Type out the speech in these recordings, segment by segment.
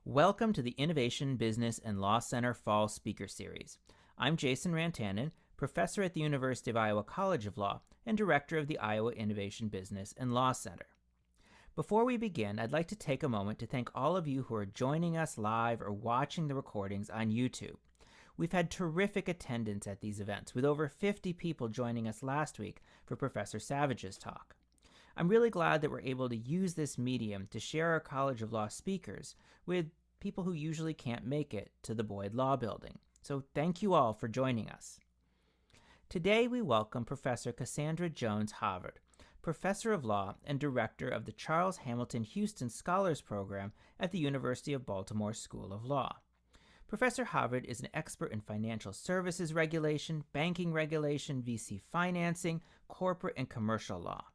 Welcome to the Innovation, Business, and Law Center Fall Speaker Series. I'm Jason Rantanen, professor at the University of Iowa College of Law and director of the Iowa Innovation, Business, and Law Center. Before we begin, I'd like to take a moment to thank all of you who are joining us live or watching the recordings on YouTube. We've had terrific attendance at these events, with over 50 people joining us last week for Professor Savage's talk. I'm really glad that we're able to use this medium to share our College of Law speakers with people who usually can't make it to the Boyd Law Building. So thank you all for joining us. Today we welcome Professor Cassandra Jones Havard, Professor of Law and Director of the Charles Hamilton Houston Scholars Program at the University of Baltimore School of Law. Professor Havard is an expert in financial services regulation, banking regulation, VC financing, corporate and commercial law.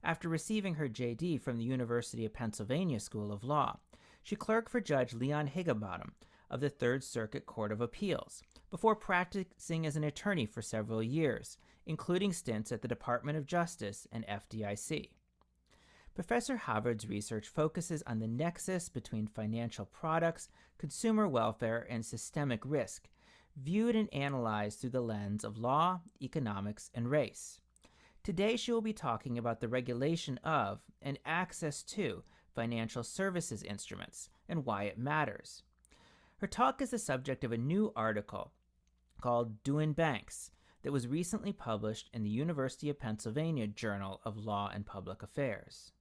After receiving her JD from the University of Pennsylvania School of Law, she clerked for Judge Leon Higginbottom of the Third Circuit Court of Appeals before practicing as an attorney for several years, including stints at the Department of Justice and FDIC. Professor Havard's research focuses on the nexus between financial products, consumer welfare, and systemic risk, viewed and analyzed through the lens of law, economics, and race. Today she will be talking about the regulation of and access to financial services instruments and why it matters. Her talk is the subject of a new article called Doin' Banks that was recently published in the University of Pennsylvania Journal of Law and Public Affairs.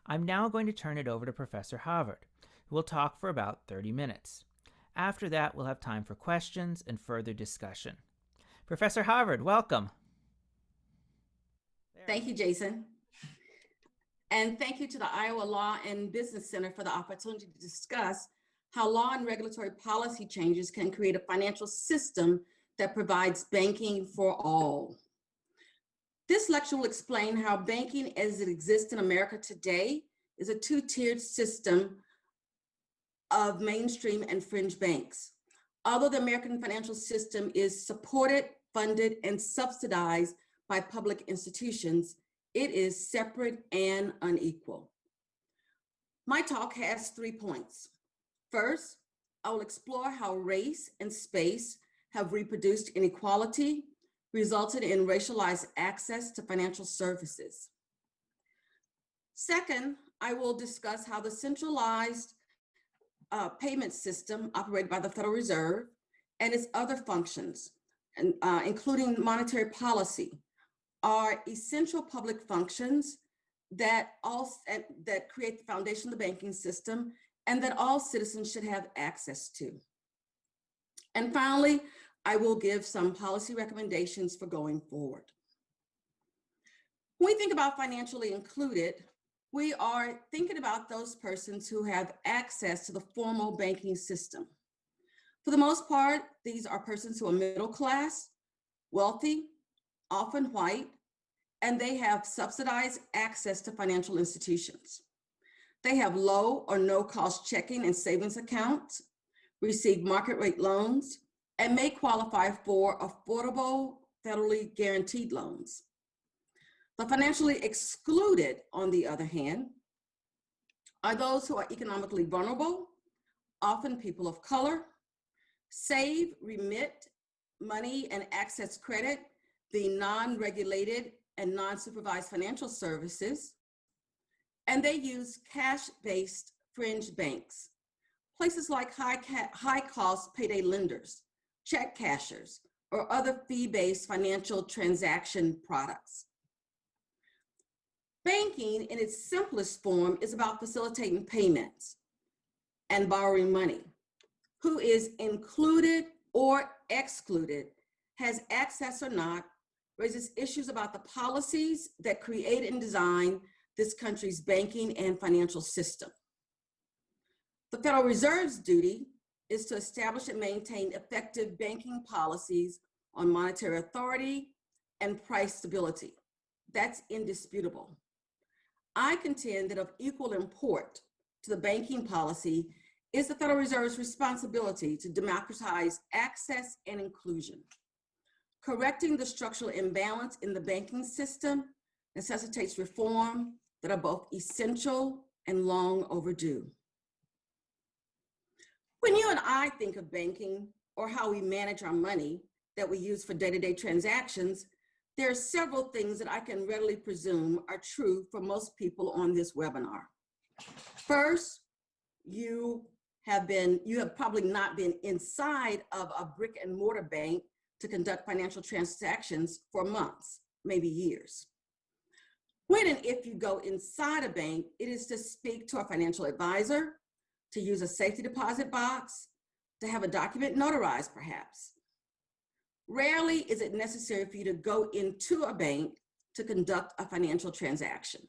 I'm now going to turn it over to Professor Havard, who will talk for about 30 minutes. After that, we'll have time for questions and further discussion. Professor Havard, welcome. Thank you, Jason. And thank you to the Iowa Law and Business Center for the opportunity to discuss how law and regulatory policy changes can create a financial system that provides banking for all. This lecture will explain how banking as it exists in America today is a two-tiered system of mainstream and fringe banks. Although the American financial system is supported, funded, and subsidized by public institutions, it is separate and unequal. My talk has 3 points. First, I will explore how race and space have reproduced inequality, resulted in racialized access to financial services. Second, I will discuss how the centralized payment system operated by the Federal Reserve and its other functions, including monetary policy, are essential public functions that create the foundation of the banking system and that all citizens should have access to. And finally, I will give some policy recommendations for going forward. When we think about financially included, we are thinking about those persons who have access to the formal banking system. For the most part, these are persons who are middle class, wealthy, often white, and they have subsidized access to financial institutions. They have low or no cost checking and savings accounts, receive market rate loans, and may qualify for affordable federally guaranteed loans. The financially excluded, on the other hand, are those who are economically vulnerable, often people of color, save, remit money, and access credit, the non-regulated and non-supervised financial services, and they use cash-based fringe banks, places like high-cost payday lenders, check cashers, or other fee-based financial transaction products. Banking in its simplest form is about facilitating payments and borrowing money. Who is included or excluded, has access or not, raises issues about the policies that create and design this country's banking and financial system. The Federal Reserve's duty is to establish and maintain effective banking policies on monetary authority and price stability. That's indisputable. I contend that of equal import to the banking policy is the Federal Reserve's responsibility to democratize access and inclusion. Correcting the structural imbalance in the banking system necessitates reform that are both essential and long overdue. When you and I think of banking or how we manage our money that we use for day-to-day transactions, there are several things that I can readily presume are true for most people on this webinar. First, you have probably not been inside of a brick and mortar bank to conduct financial transactions for months, maybe years. When and if you go inside a bank, it is to speak to a financial advisor, to use a safety deposit box, to have a document notarized perhaps. Rarely is it necessary for you to go into a bank to conduct a financial transaction.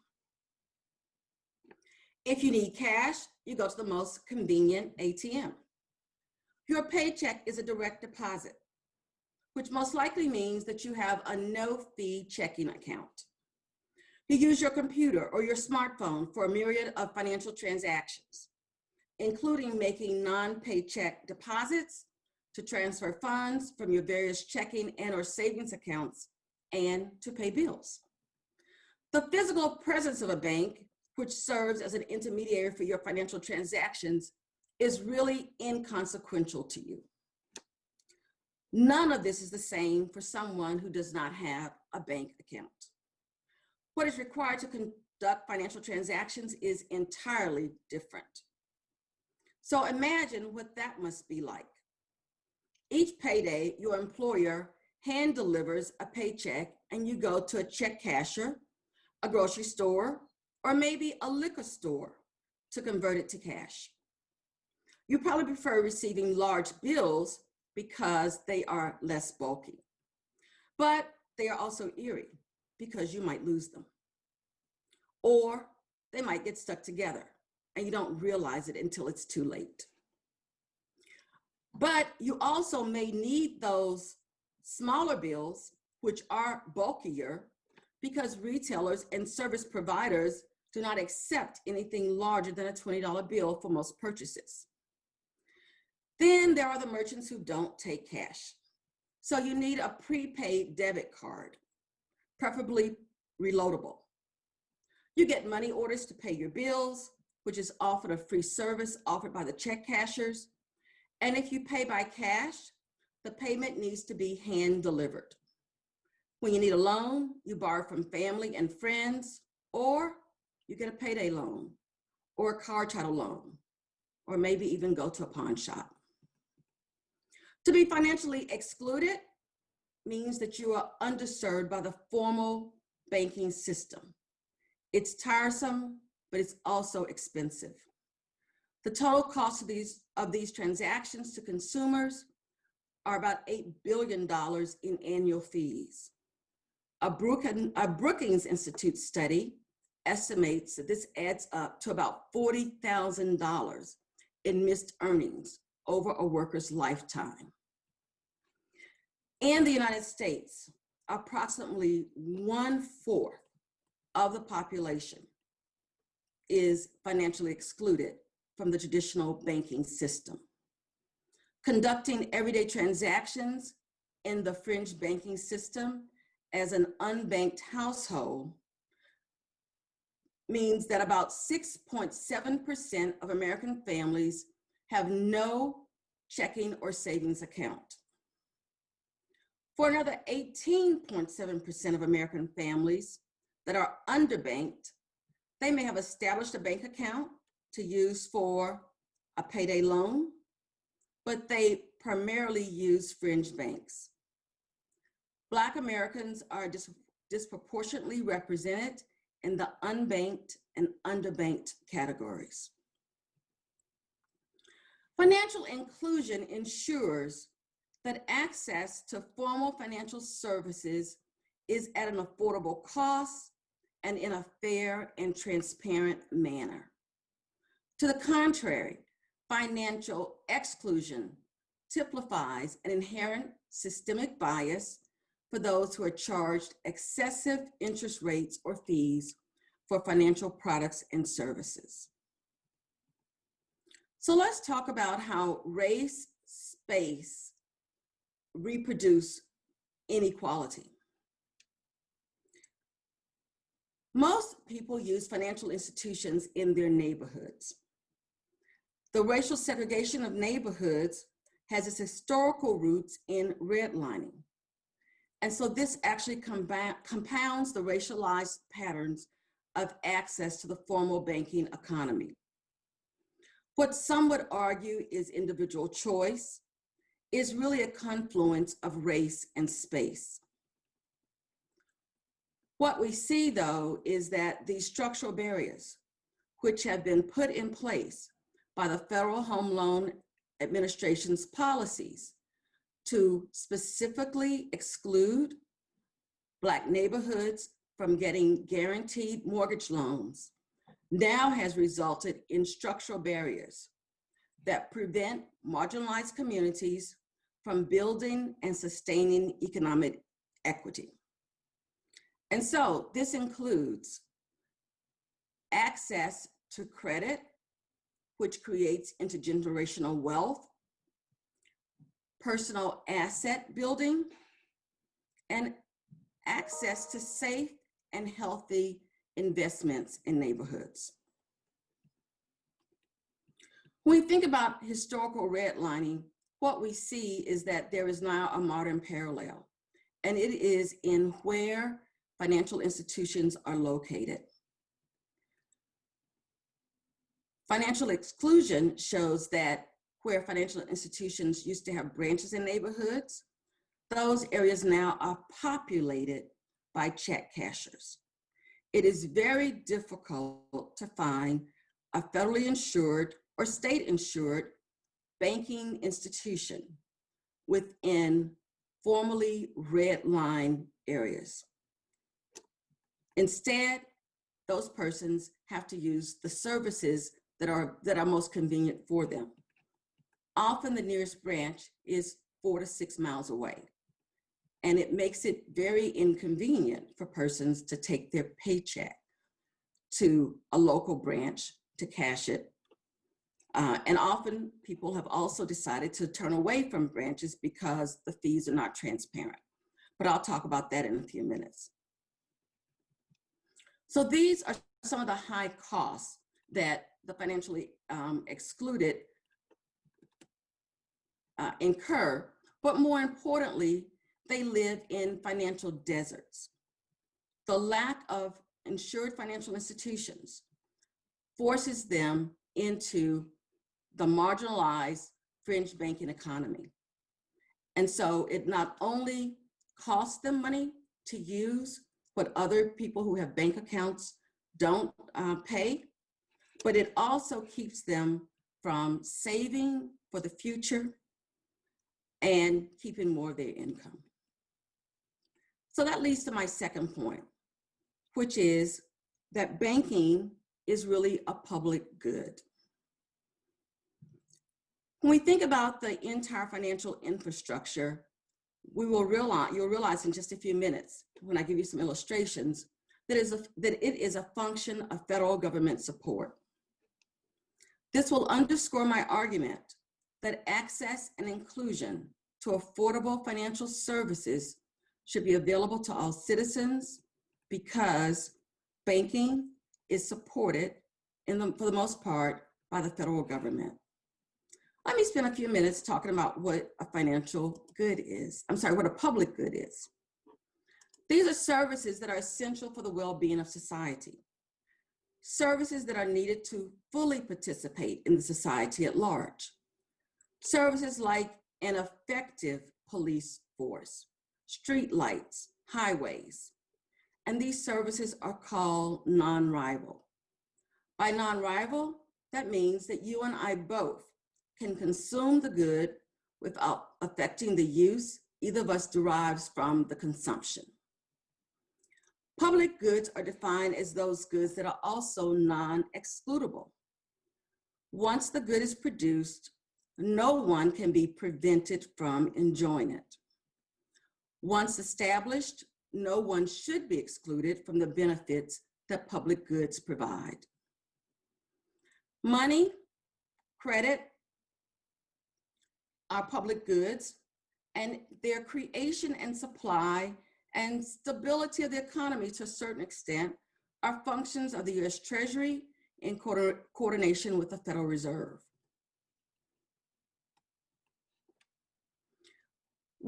If you need cash, you go to the most convenient ATM. Your paycheck is a direct deposit, which most likely means that you have a no-fee checking account. You use your computer or your smartphone for a myriad of financial transactions, including making non-paycheck deposits to transfer funds from your various checking and or savings accounts and to pay bills. The physical presence of a bank, which serves as an intermediary for your financial transactions, is really inconsequential to you. None of this is the same for someone who does not have a bank account. What is required to conduct financial transactions is entirely different. So imagine what that must be like. Each payday, your employer hand delivers a paycheck and you go to a check casher, a grocery store, or maybe a liquor store to convert it to cash. You probably prefer receiving large bills because they are less bulky, but they are also eerie because you might lose them, or they might get stuck together and you don't realize it until it's too late. But you also may need those smaller bills, which are bulkier, because retailers and service providers do not accept anything larger than a $20 bill for most purchases. Then there are the merchants who don't take cash. So you need a prepaid debit card, preferably reloadable. You get money orders to pay your bills, which is often a free service offered by the check cashers. And if you pay by cash, the payment needs to be hand delivered. When you need a loan, you borrow from family and friends, or you get a payday loan or a car title loan, or maybe even go to a pawn shop. To be financially excluded means that you are underserved by the formal banking system. It's tiresome, but it's also expensive. The total cost of these transactions to consumers are about $8 billion in annual fees. A Brookings Institute study estimates that this adds up to about $40,000 in missed earnings over a worker's lifetime. In the United States, approximately 1/4 of the population is financially excluded from the traditional banking system. Conducting everyday transactions in the fringe banking system as an unbanked household means that about 6.7% of American families have no checking or savings account. For another 18.7% of American families that are underbanked, they may have established a bank account to use for a payday loan, but they primarily use fringe banks. Black Americans are disproportionately represented in the unbanked and underbanked categories. Financial inclusion ensures that access to formal financial services is at an affordable cost and in a fair and transparent manner. To the contrary, financial exclusion typifies an inherent systemic bias for those who are charged excessive interest rates or fees for financial products and services. So let's talk about how race, space reproduce inequality. Most people use financial institutions in their neighborhoods. The racial segregation of neighborhoods has its historical roots in redlining. And so this actually compounds the racialized patterns of access to the formal banking economy. What some would argue is individual choice is really a confluence of race and space. What we see, though, is that these structural barriers, which have been put in place by the Federal Home Loan Administration's policies to specifically exclude Black neighborhoods from getting guaranteed mortgage loans, now has resulted in structural barriers that prevent marginalized communities from building and sustaining economic equity. And so this includes access to credit, which creates intergenerational wealth, personal asset building, and access to safe and healthy investments in neighborhoods. When we think about historical redlining, what we see is that there is now a modern parallel, and it is in where financial institutions are located. Financial exclusion shows that where financial institutions used to have branches in neighborhoods, those areas now are populated by check cashers. It is very difficult to find a federally insured or state insured banking institution within formerly redlined areas. Instead, those persons have to use the services that are most convenient for them. Often the nearest branch is 4 to 6 miles away. And it makes it very inconvenient for persons to take their paycheck to a local branch to cash it. And often people have also decided to turn away from branches because the fees are not transparent. But I'll talk about that in a few minutes. So these are some of the high costs that the financially excluded incur, but more importantly, they live in financial deserts. The lack of insured financial institutions forces them into the marginalized fringe banking economy. And so it not only costs them money to use what other people who have bank accounts don't pay, but it also keeps them from saving for the future and keeping more of their income. So that leads to my second point, which is that banking is really a public good. When we think about the entire financial infrastructure, you'll realize in just a few minutes, when I give you some illustrations, that it is a function of federal government support. This will underscore my argument that access and inclusion to affordable financial services should be available to all citizens because banking is supported for the most part by the federal government. Let me spend a few minutes talking about what a financial good is. What a public good is. These are services that are essential for the well-being of society. Services that are needed to fully participate in the society at large. Services like an effective police force, street lights, highways. And these services are called non-rival. By non-rival, that means that you and I both can consume the good without affecting the use either of us derives from the consumption. Public goods are defined as those goods that are also non-excludable. Once the good is produced, no one can be prevented from enjoying it. Once established, no one should be excluded from the benefits that public goods provide. Money, credit, are public goods, and their creation and supply and stability of the economy to a certain extent are functions of the US Treasury in coordination with the Federal Reserve.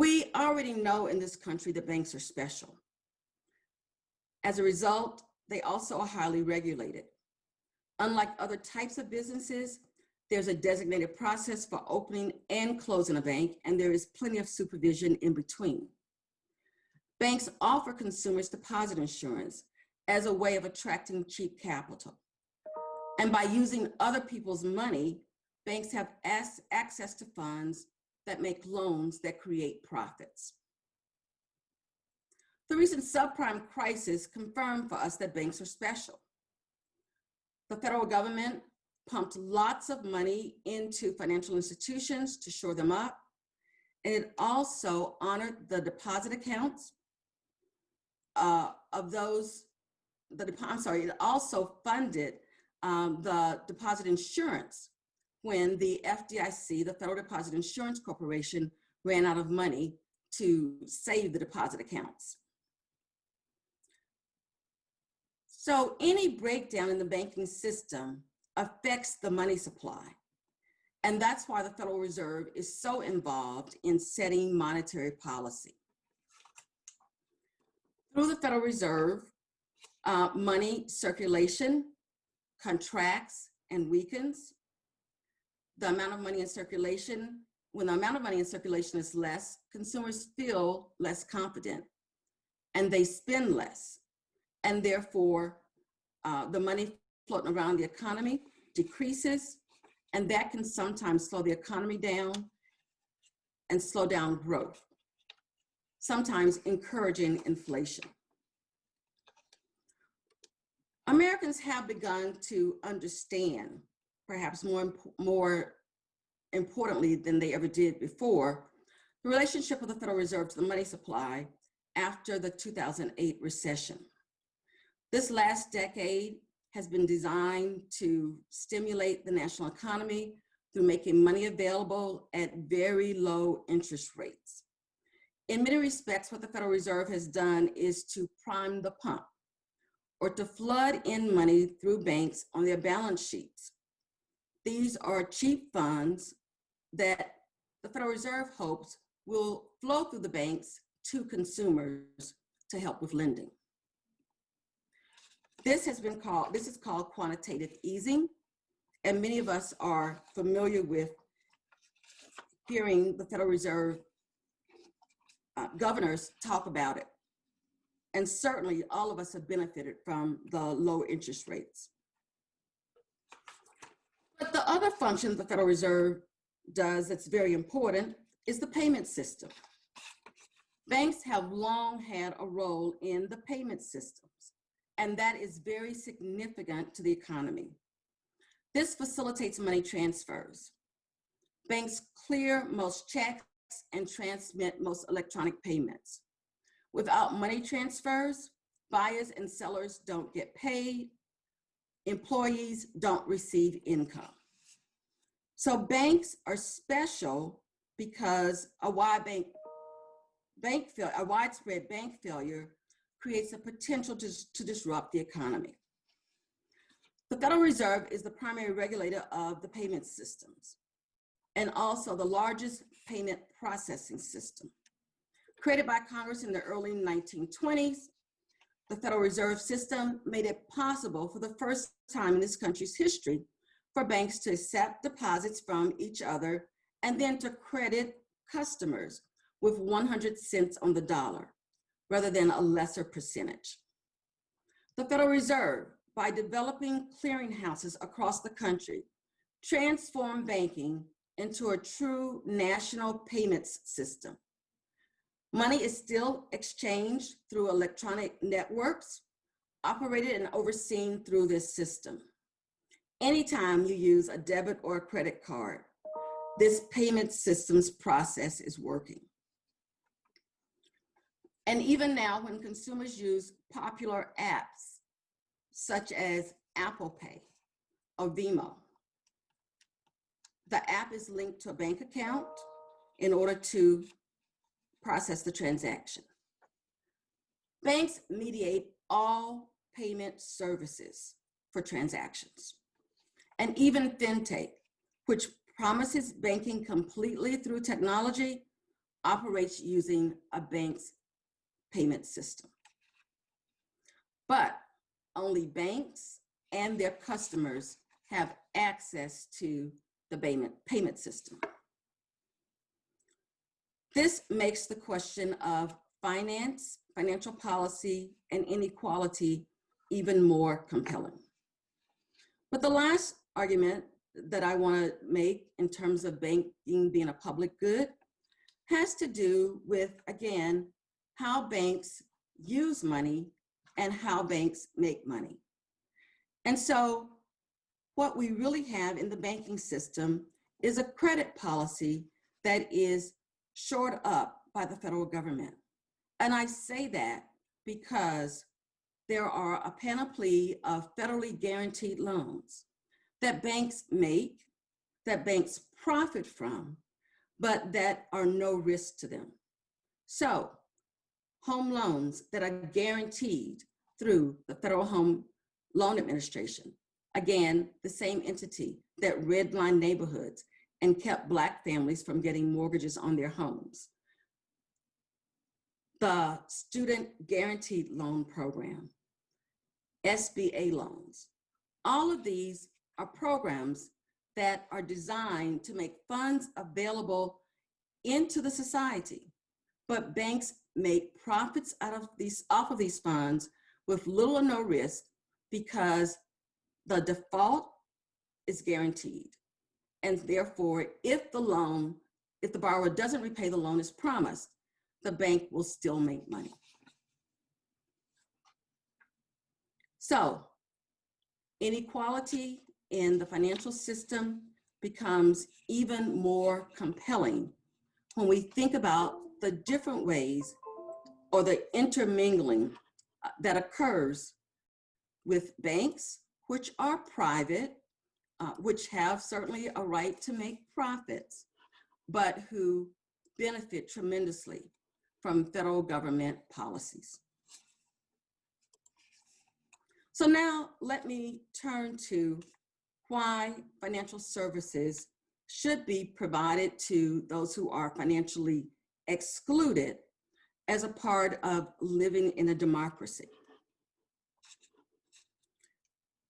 We already know in this country that banks are special. As a result, they also are highly regulated. Unlike other types of businesses, there's a designated process for opening and closing a bank, and there is plenty of supervision in between. Banks offer consumers deposit insurance as a way of attracting cheap capital. And by using other people's money, banks have access to funds that make loans that create profits. The recent subprime crisis confirmed for us that banks are special. The federal government pumped lots of money into financial institutions to shore them up, and it also honored the deposit accounts it also funded the deposit insurance when the FDIC, the Federal Deposit Insurance Corporation, ran out of money to save the deposit accounts. So any breakdown in the banking system affects the money supply. And that's why the Federal Reserve is so involved in setting monetary policy. Through the Federal Reserve, money circulation contracts and weakens. The amount of money in circulation, when the amount of money in circulation is less, consumers feel less confident and they spend less. And therefore, the money floating around the economy decreases, and that can sometimes slow the economy down and slow down growth, sometimes encouraging inflation. Americans have begun to understand, perhaps more importantly than they ever did before, the relationship of the Federal Reserve to the money supply after the 2008 recession. This last decade has been designed to stimulate the national economy through making money available at very low interest rates. In many respects, what the Federal Reserve has done is to prime the pump, or to flood in money through banks on their balance sheets. These are cheap funds that the Federal Reserve hopes will flow through the banks to consumers to help with lending. This is called quantitative easing, and many of us are familiar with hearing the Federal Reserve governors talk about it. And certainly all of us have benefited from the low interest rates. But the other function the Federal Reserve does that's very important is the payment system. Banks have long had a role in the payment systems, and that is very significant to the economy. This facilitates money transfers. Banks clear most checks and transmit most electronic payments. Without money transfers, buyers and sellers don't get paid, employees don't receive income. So banks are special because a widespread bank failure creates a potential to disrupt the economy. The Federal Reserve is the primary regulator of the payment systems and also the largest payment processing system. Created by Congress in the early 1920s, the Federal Reserve System made it possible for the first time in this country's history for banks to accept deposits from each other and then to credit customers with 100 cents on the dollar, rather than a lesser percentage. The Federal Reserve, by developing clearinghouses across the country, transformed banking into a true national payments system. Money is still exchanged through electronic networks, operated and overseen through this system. Anytime you use a debit or a credit card, this payment systems process is working. And even now, when consumers use popular apps, such as Apple Pay or Venmo, the app is linked to a bank account in order to process the transaction. Banks mediate all payment services for transactions. And even fintech, which promises banking completely through technology, operates using a bank's payment system. But only banks and their customers have access to the payment system. This makes the question of finance, financial policy, and inequality even more compelling. But the last argument that I want to make in terms of banking being a public good has to do with, again, how banks use money and how banks make money. And so what we really have in the banking system is a credit policy that is shored up by the federal government. And I say that because there are a panoply of federally guaranteed loans that banks make, that banks profit from, but that are no risk to them. So home loans that are guaranteed through the Federal Home Loan Administration, again, the same entity that redlined neighborhoods and kept Black families from getting mortgages on their homes. The Student Guaranteed Loan Program, SBA loans. All of these are programs that are designed to make funds available into the society, but banks make profits off of these funds with little or no risk because the default is guaranteed. And therefore, if the borrower doesn't repay the loan as promised, the bank will still make money. So inequality in the financial system becomes even more compelling when we think about the different ways or the intermingling that occurs with banks, which are private, which have certainly a right to make profits, but who benefit tremendously from federal government policies. So now let me turn to why financial services should be provided to those who are financially excluded as a part of living in a democracy.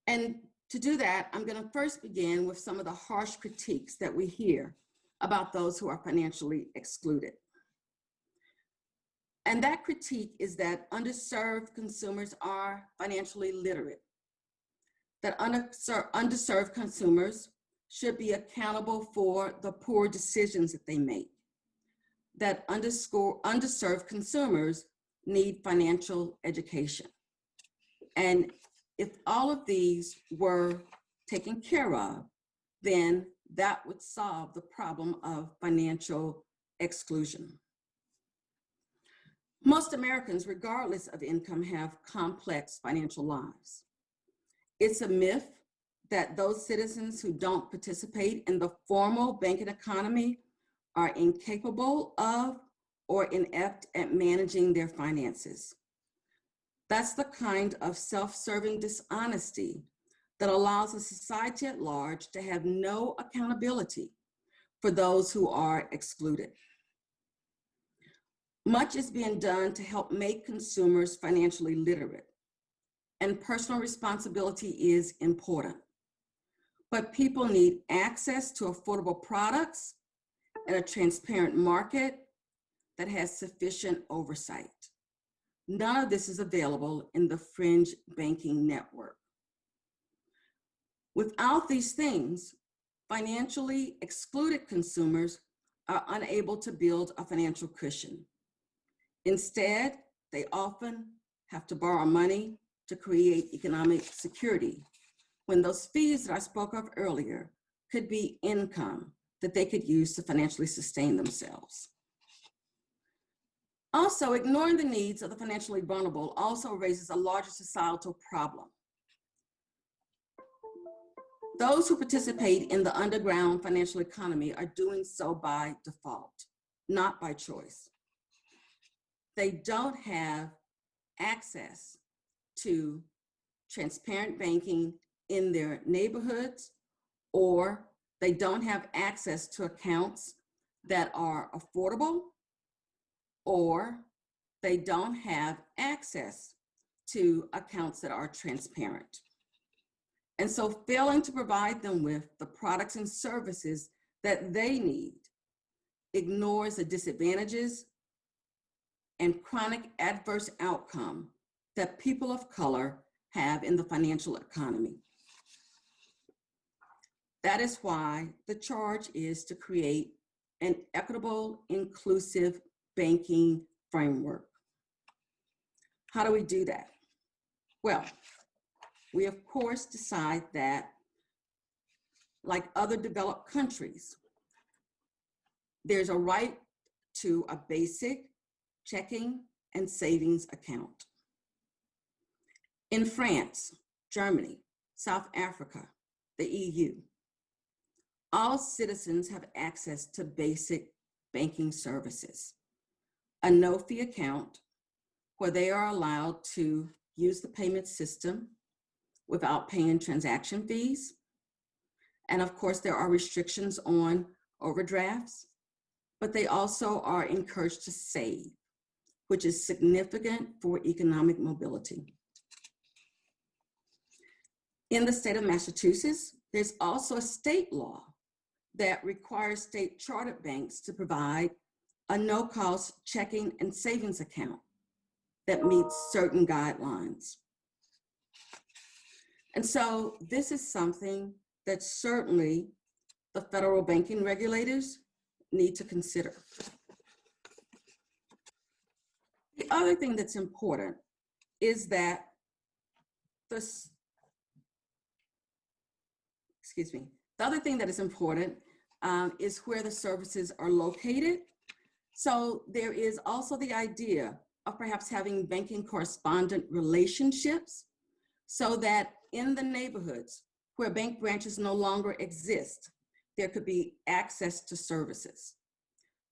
And to do that, I'm going to first begin with some of the harsh critiques that we hear about those who are financially excluded. And that critique is that underserved consumers are financially literate, that underserved consumers should be accountable for the poor decisions that they make, that underserved consumers need financial education. And if all of these were taken care of, then that would solve the problem of financial exclusion. Most Americans, regardless of income, have complex financial lives. It's a myth that those citizens who don't participate in the formal banking economy are incapable of or inept at managing their finances. That's the kind of self-serving dishonesty that allows a society at large to have no accountability for those who are excluded. Much is being done to help make consumers financially literate, and personal responsibility is important. But people need access to affordable products and a transparent market that has sufficient oversight. None of this is available in the fringe banking network. Without these things, financially excluded consumers are unable to build a financial cushion. Instead, they often have to borrow money to create economic security, when those fees that I spoke of earlier could be income that they could use to financially sustain themselves. Also, ignoring the needs of the financially vulnerable also raises a larger societal problem. Those who participate in the underground financial economy are doing so by default, not by choice. They don't have access to transparent banking in their neighborhoods, or they don't have access to accounts that are affordable or they don't have access to accounts that are transparent. And so failing to provide them with the products and services that they need ignores the disadvantages and chronic adverse outcome that people of color have in the financial economy. That is why the charge is to create an equitable, inclusive banking framework. How do we do that? Well, we of course decide that, like other developed countries, there's a right to a basic checking and savings account. In France, Germany, South Africa, the EU, all citizens have access to basic banking services. A no-fee account where they are allowed to use the payment system without paying transaction fees. And of course, there are restrictions on overdrafts, but they also are encouraged to save, which is significant for economic mobility. In the state of Massachusetts, there's also a state law that requires state chartered banks to provide a no-cost checking and savings account that meets certain guidelines. And so this is something that certainly the federal banking regulators need to consider. The other thing that's important is that the other thing that is important is where the services are located. So there is also the idea of perhaps having banking correspondent relationships so that in the neighborhoods where bank branches no longer exist, there could be access to services.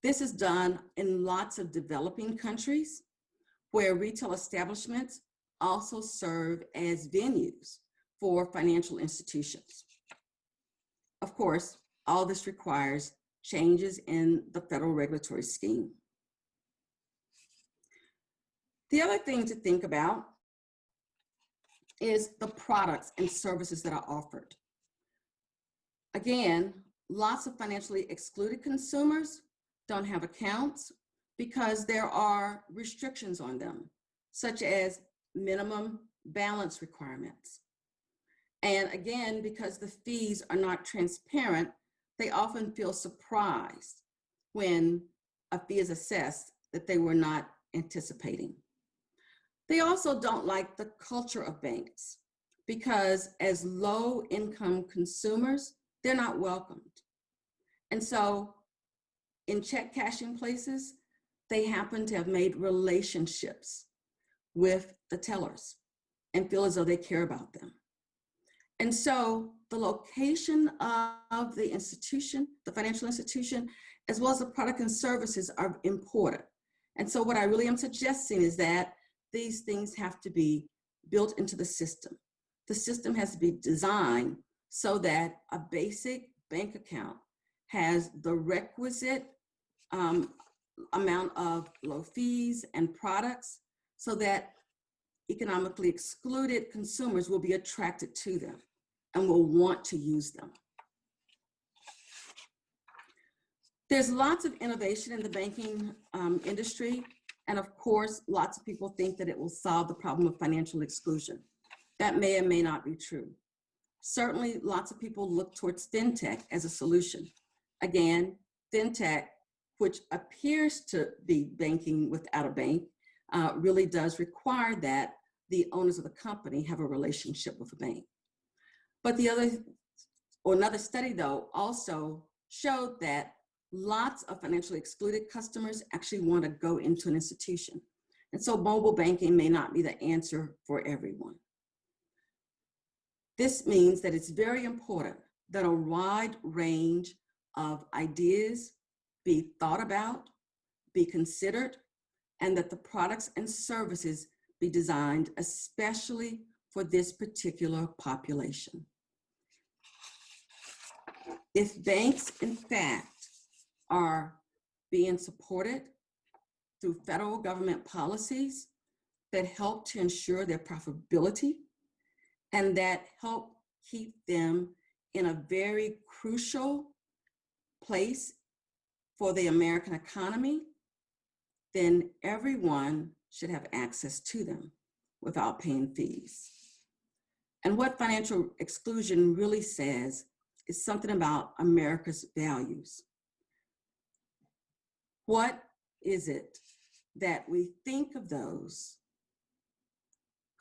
This is done in lots of developing countries where retail establishments also serve as venues for financial institutions. Of course, all this requires changes in the federal regulatory scheme. The other thing to think about is the products and services that are offered. Again, lots of financially excluded consumers don't have accounts because there are restrictions on them, such as minimum balance requirements. And again, because the fees are not transparent, they often feel surprised when a fee is assessed that they were not anticipating. They also don't like the culture of banks because as low-income consumers, they're not welcomed. And so in check cashing places, they happen to have made relationships with the tellers and feel as though they care about them. And so the location of the institution, the financial institution, as well as the product and services are important. And so what I really am suggesting is that these things have to be built into the system. The system has to be designed so that a basic bank account has the requisite amount of low fees and products so that economically excluded consumers will be attracted to them and will want to use them. There's lots of innovation in the banking industry. And of course, lots of people think that it will solve the problem of financial exclusion. That may or may not be true. Certainly, lots of people look towards fintech as a solution. Again, fintech, which appears to be banking without a bank, really does require that the owners of the company have a relationship with a bank. But another study though also showed that lots of financially excluded customers actually want to go into an institution. And so mobile banking may not be the answer for everyone. This means that it's very important that a wide range of ideas be thought about, be considered, and that the products and services be designed especially for this particular population. If banks, in fact, are being supported through federal government policies that help to ensure their profitability and that help keep them in a very crucial place for the American economy, then everyone should have access to them without paying fees. And what financial exclusion really says is something about America's values. What is it that we think of those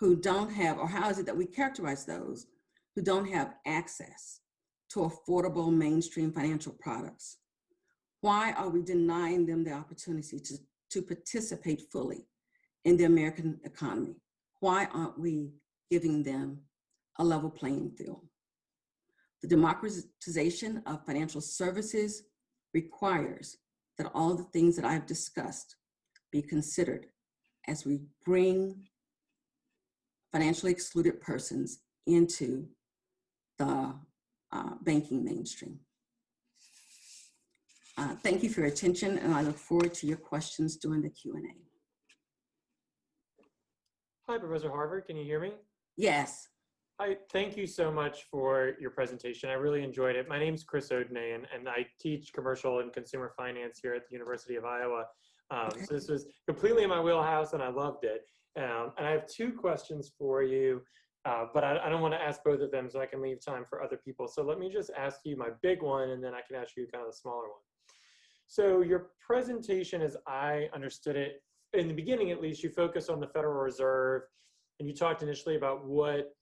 who don't have, or how is it that we characterize those who don't have access to affordable mainstream financial products? Why are we denying them the opportunity to participate fully in the American economy? Why aren't we giving them a level playing field? The democratization of financial services requires that all the things that I've discussed be considered as we bring financially excluded persons into the banking mainstream. Thank you for your attention, and I look forward to your questions during the Q&A. Hi, Professor Harvard, can you hear me? Yes. Hi, thank you so much for your presentation. I really enjoyed it. My name is Chris Odney, and I teach commercial and consumer finance here at the University of Iowa. Okay. So this was completely in my wheelhouse, and I loved it. And I have two questions for you, but I don't want to ask both of them so I can leave time for other people. So let me just ask you my big one, and then I can ask you kind of the smaller one. So your presentation, as I understood it, in the beginning at least, you focused on the Federal Reserve, and you talked initially about what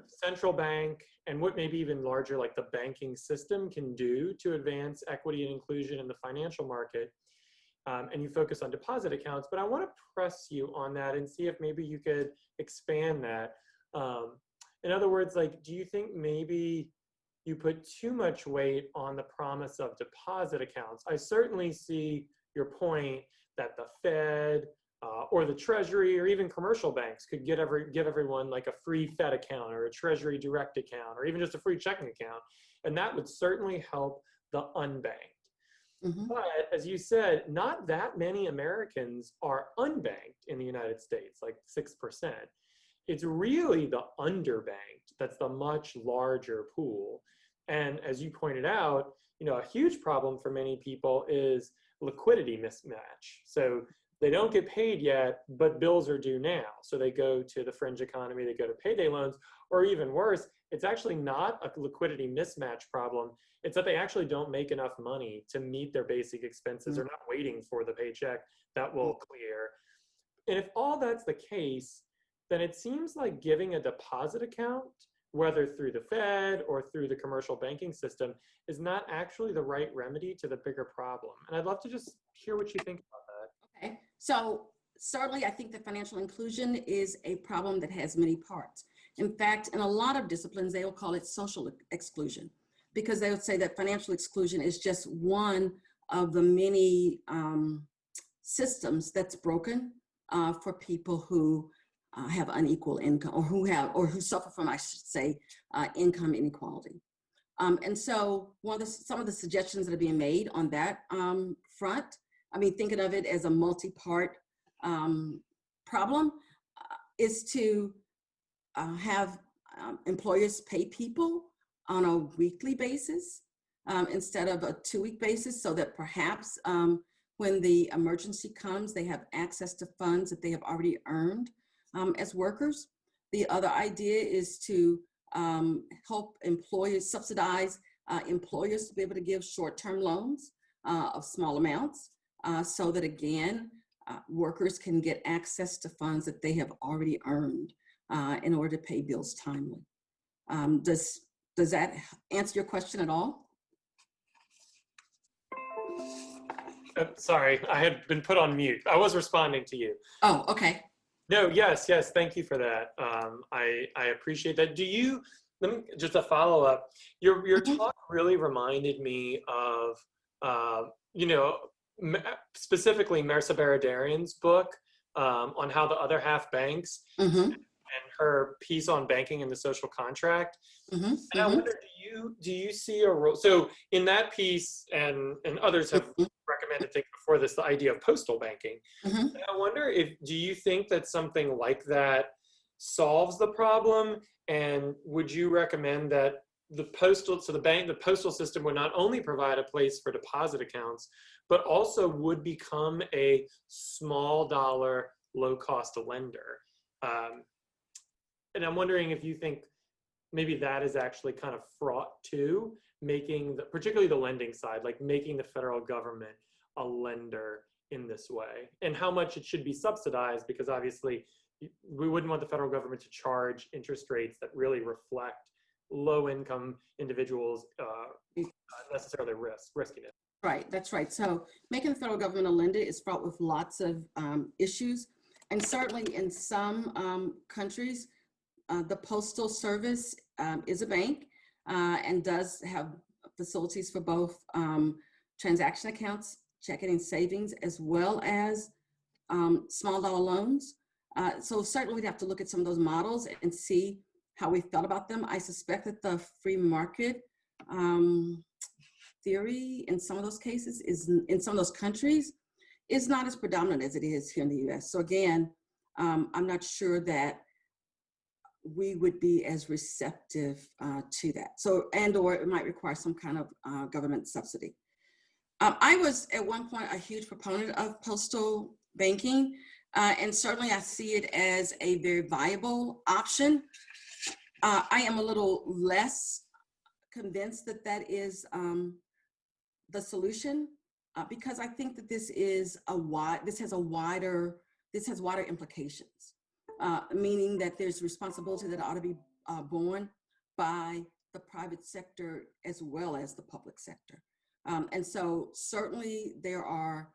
central bank and what maybe even larger like the banking system can do to advance equity and inclusion in the financial market. And you focus on deposit accounts, but I want to press you on that and see if maybe you could expand that. In other words, like, do you think maybe you put too much weight on the promise of deposit accounts? I certainly see your point that the Fed or the Treasury or even commercial banks could give everyone like a free Fed account or a Treasury direct account or even just a free checking account. And that would certainly help the unbanked. Mm-hmm. But as you said, not that many Americans are unbanked in the United States, like 6%. It's really the underbanked that's the much larger pool. And as you pointed out, you know, a huge problem for many people is liquidity mismatch. So they don't get paid yet, but bills are due now. So they go to the fringe economy, they go to payday loans, or even worse, it's actually not a liquidity mismatch problem. It's that they actually don't make enough money to meet their basic expenses. They're not waiting for the paycheck that will clear. And if all that's the case, then it seems like giving a deposit account, whether through the Fed or through the commercial banking system, is not actually the right remedy to the bigger problem. And I'd love to just hear what you think about that. Okay, so certainly I think that financial inclusion is a problem that has many parts. In fact, in a lot of disciplines, they will call it social exclusion, because they would say that financial exclusion is just one of the many systems that's broken for people who have unequal income, or who suffer from, I should say, income inequality. And so some of the suggestions that are being made on that front, I mean, thinking of it as a multi-part problem, is to have employers pay people on a weekly basis instead of a 2-week basis, so that perhaps when the emergency comes, they have access to funds that they have already earned as workers. The other idea is to help employers, subsidize employers to be able to give short-term loans of small amounts so that, again, workers can get access to funds that they have already earned in order to pay bills timely. Does that answer your question at all? Sorry, I had been put on mute. I was responding to you. Oh, okay. No, yes, thank you for that. I appreciate that. Let me just a follow up. Your talk really reminded me of, specifically Marisa Baradarian's book on how the other half banks, and her piece on banking and the social contract. And I wonder, do you see a role? So in that piece, and others have recommend, I think before this, the idea of postal banking. Mhm. And I wonder do you think that something like that solves the problem? And would you recommend that the postal system would not only provide a place for deposit accounts, but also would become a small dollar, low cost lender? And I'm wondering if you think maybe that is actually kind of fraught too, particularly the lending side, like making the federal government a lender in this way, and how much it should be subsidized, because obviously we wouldn't want the federal government to charge interest rates that really reflect low income individuals necessarily riskiness. Right, that's right. So making the federal government a lender is fraught with lots of issues. And certainly in some countries, the Postal Service is a bank and does have facilities for both transaction accounts, checking and savings, as well as small dollar loans. So certainly we'd have to look at some of those models and see how we felt about them. I suspect that the free market theory in some of those cases in some of those countries is not as predominant as it is here in the US. So again, I'm not sure that we would be as receptive to that. So, or it might require some kind of government subsidy. I was at one point a huge proponent of postal banking, and certainly I see it as a very viable option. I am a little less convinced that that is the solution, because I think that this has wider implications. Meaning that there's responsibility that ought to be borne by the private sector as well as the public sector. And so certainly there are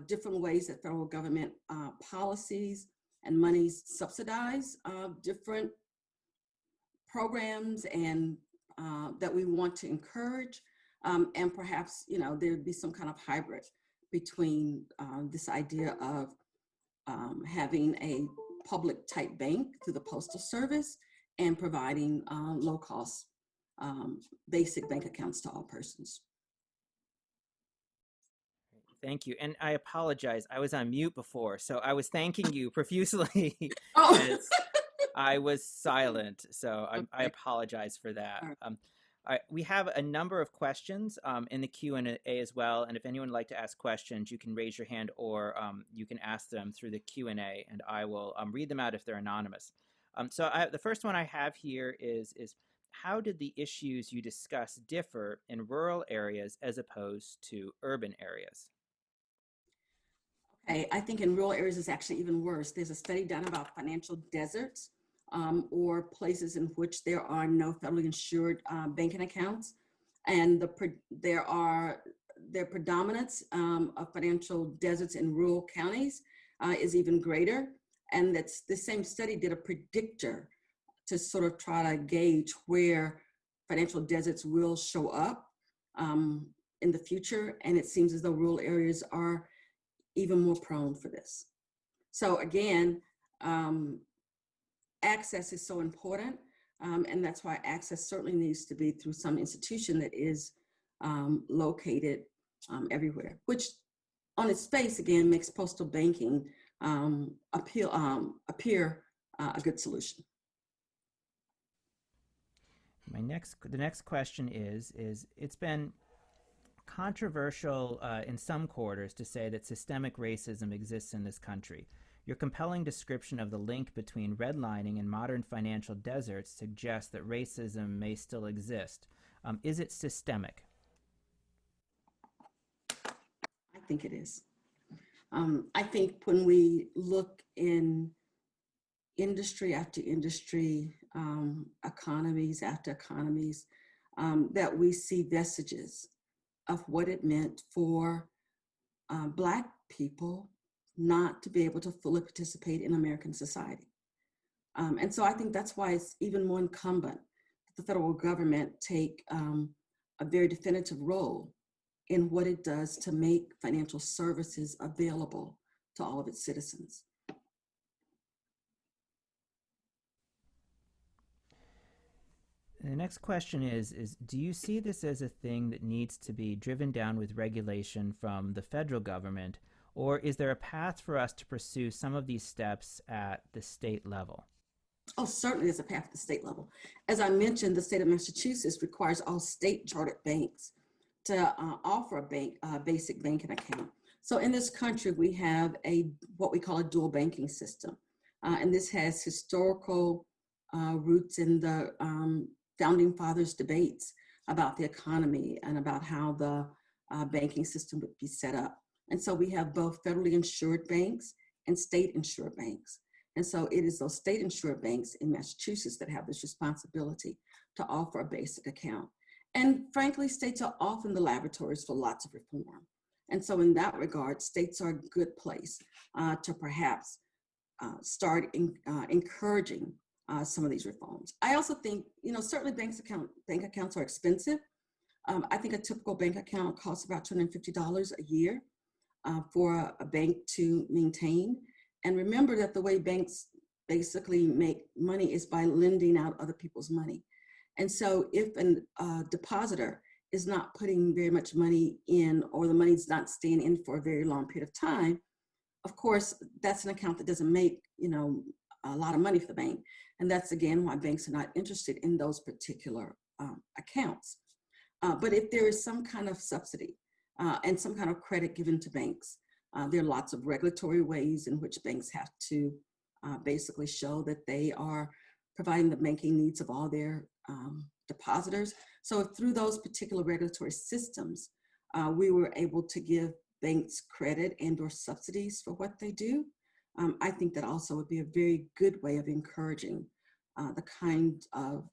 different ways that federal government policies and monies subsidize different programs and that we want to encourage. And perhaps, there'd be some kind of hybrid between this idea of having a public type bank through the Postal Service and providing low cost basic bank accounts to all persons. Thank you. And I apologize. I was on mute before, so I was thanking you profusely. Oh. As I was silent. So I apologize for that. We have a number of questions in the Q&A as well. And if anyone would like to ask questions, you can raise your hand or you can ask them through the Q&A, and I will read them out if they're anonymous. The first one I have here is how did the issues you discuss differ in rural areas as opposed to urban areas? Okay, I think in rural areas it's actually even worse. There's a study done about financial deserts, or places in which there are no federally insured banking accounts, and their predominance of financial deserts in rural counties is even greater. And that's the same study did a predictor to sort of try to gauge where financial deserts will show up in the future, and it seems as though rural areas are even more prone for this. So again, access is so important, and that's why access certainly needs to be through some institution that is located everywhere, which on its face, again, makes postal banking appear a good solution. The next question is it's been controversial in some quarters to say that systemic racism exists in this country. Your compelling description of the link between redlining and modern financial deserts suggests that racism may still exist. Is it systemic? I think it is. I think when we look in industry after industry, economies after economies, that we see vestiges of what it meant for Black people not to be able to fully participate in American society. And so I think that's why it's even more incumbent that the federal government take a very definitive role in what it does to make financial services available to all of its citizens. And the next question is do you see this as a thing that needs to be driven down with regulation from the federal government, or is there a path for us to pursue some of these steps at the state level? Oh, certainly there's a path at the state level. As I mentioned, the state of Massachusetts requires all state chartered banks to offer a basic banking account. So in this country, we have what we call a dual banking system. And this has historical roots in the founding fathers' debates about the economy and about how the banking system would be set up. And so we have both federally insured banks and state insured banks. And so it is those state insured banks in Massachusetts that have this responsibility to offer a basic account. And frankly, states are often the laboratories for lots of reform. And so in that regard, states are a good place to perhaps start encouraging some of these reforms. I also think, certainly bank accounts are expensive. I think a typical bank account costs about $250 a year for a bank to maintain. And remember that the way banks basically make money is by lending out other people's money. And so if a depositor is not putting very much money in, or the money's not staying in for a very long period of time, of course, that's an account that doesn't make, a lot of money for the bank. And that's, again, why banks are not interested in those particular accounts. But if there is some kind of subsidy and some kind of credit given to banks, there are lots of regulatory ways in which banks have to basically show that they are providing the banking needs of all their depositors. So through those particular regulatory systems, we were able to give banks credit and or subsidies for what they do. I think that also would be a very good way of encouraging the kind of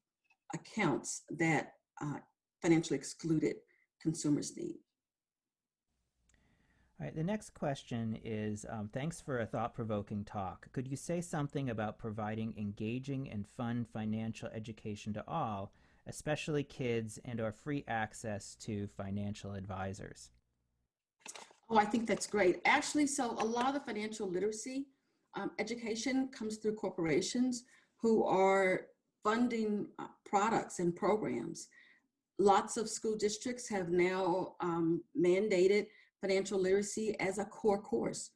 accounts that financially excluded consumers need. All right, the next question is, thanks for a thought-provoking talk. Could you say something about providing engaging and fun financial education to all, especially kids, and or free access to financial advisors? Oh, I think that's great. Actually, so a lot of the financial literacy education comes through corporations who are funding products and programs. Lots of school districts have now mandated financial literacy as a core course.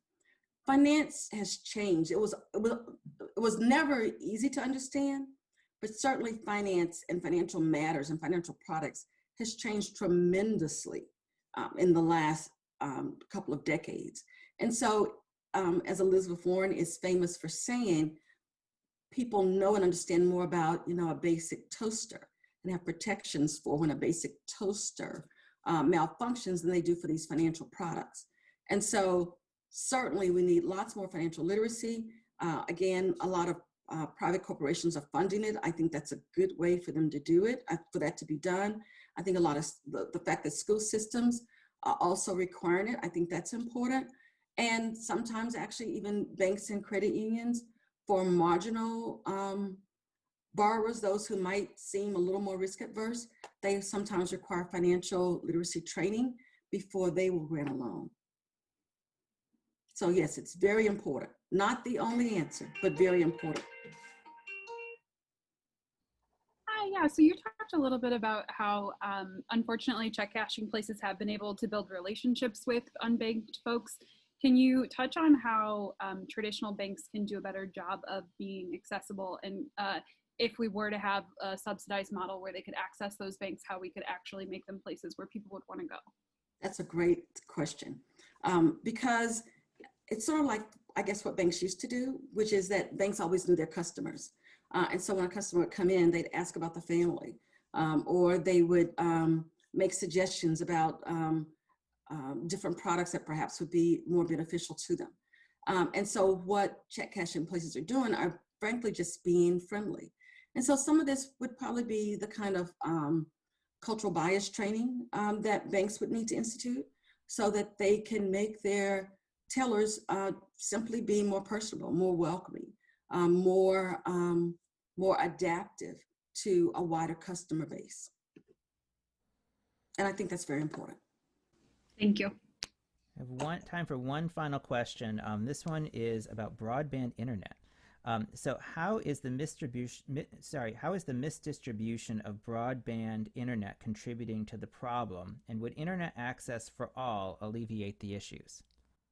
Finance has changed. It was never easy to understand, but certainly finance and financial matters and financial products has changed tremendously in the last couple of decades. And so as Elizabeth Warren is famous for saying, people know and understand more about, a basic toaster and have protections for when a basic toaster malfunctions than they do for these financial products. And so certainly we need lots more financial literacy. Again, a lot of private corporations are funding it. I think that's a good way for them to do it, for that to be done. I think a lot of the fact that school systems are also requiring it, I think that's important. And sometimes actually even banks and credit unions for marginal borrowers, those who might seem a little more risk adverse, they sometimes require financial literacy training before they will grant a loan. So yes, it's very important. Not the only answer, but very important. Yeah, so you talked a little bit about how, unfortunately, check cashing places have been able to build relationships with unbanked folks. Can you touch on how traditional banks can do a better job of being accessible, and if we were to have a subsidized model where they could access those banks, how we could actually make them places where people would want to go? That's a great question, because it's sort of like, I guess, what banks used to do, which is that banks always knew their customers. And so when a customer would come in, they'd ask about the family, or they would make suggestions about different products that perhaps would be more beneficial to them. And so what check cashing places are doing are frankly just being friendly. And so some of this would probably be the kind of cultural bias training that banks would need to institute so that they can make their tellers simply be more personable, more welcoming, more adaptive to a wider customer base. And I think that's very important. Thank you. I have time for one final question. This one is about broadband internet. So how is the misdistribution of broadband internet contributing to the problem, and would internet access for all alleviate the issues?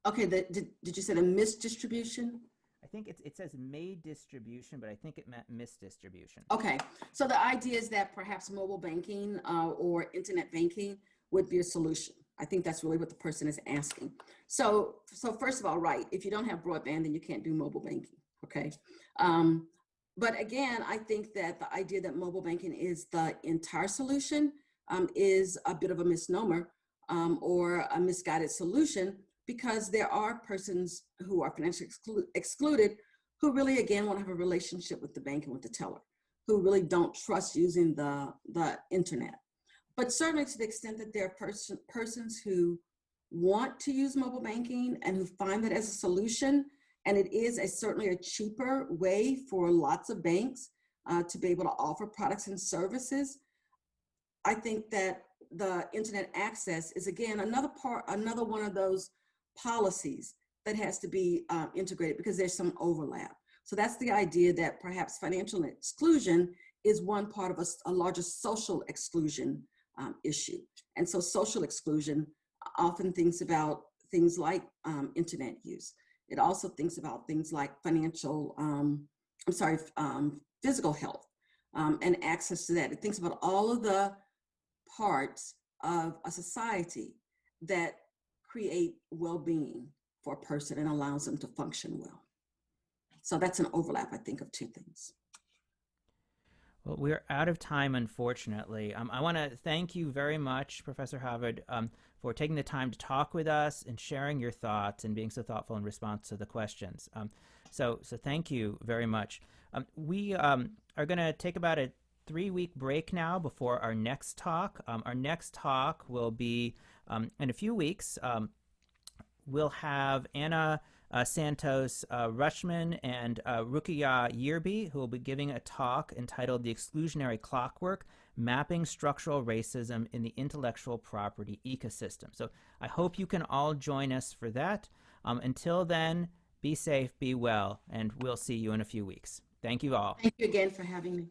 Okay, did you say the misdistribution? I think it says made distribution, but I think it meant misdistribution. Okay, so the idea is that perhaps mobile banking or internet banking would be a solution. I think that's really what the person is asking. So first of all, right, if you don't have broadband, then you can't do mobile banking, okay? But again, I think that the idea that mobile banking is the entire solution is a bit of a misnomer or a misguided solution, because there are persons who are financially excluded who really, again, want to have a relationship with the bank and with the teller, who really don't trust using the internet. But certainly to the extent that there are persons who want to use mobile banking and who find that as a solution, and it is certainly a cheaper way for lots of banks to be able to offer products and services, I think that the internet access is, again, another one of those policies that has to be integrated, because there's some overlap. So that's the idea that perhaps financial exclusion is one part of a larger social exclusion issue. And so social exclusion often thinks about things like internet use. It also thinks about things like physical health and access to that. It thinks about all of the parts of a society that create well-being for a person and allows them to function well. So that's an overlap, I think, of two things. Well, we're out of time, unfortunately. I want to thank you very much, Professor Havard, for taking the time to talk with us and sharing your thoughts and being so thoughtful in response to the questions. So thank you very much. We are going to take about a 3-week break now before our next talk. Our next talk will be in a few weeks. We'll have Anna Santos Rushman and Rukiya Yerbi, who will be giving a talk entitled The Exclusionary Clockwork, Mapping Structural Racism in the Intellectual Property Ecosystem. So I hope you can all join us for that. Until then, be safe, be well, and we'll see you in a few weeks. Thank you all. Thank you again for having me.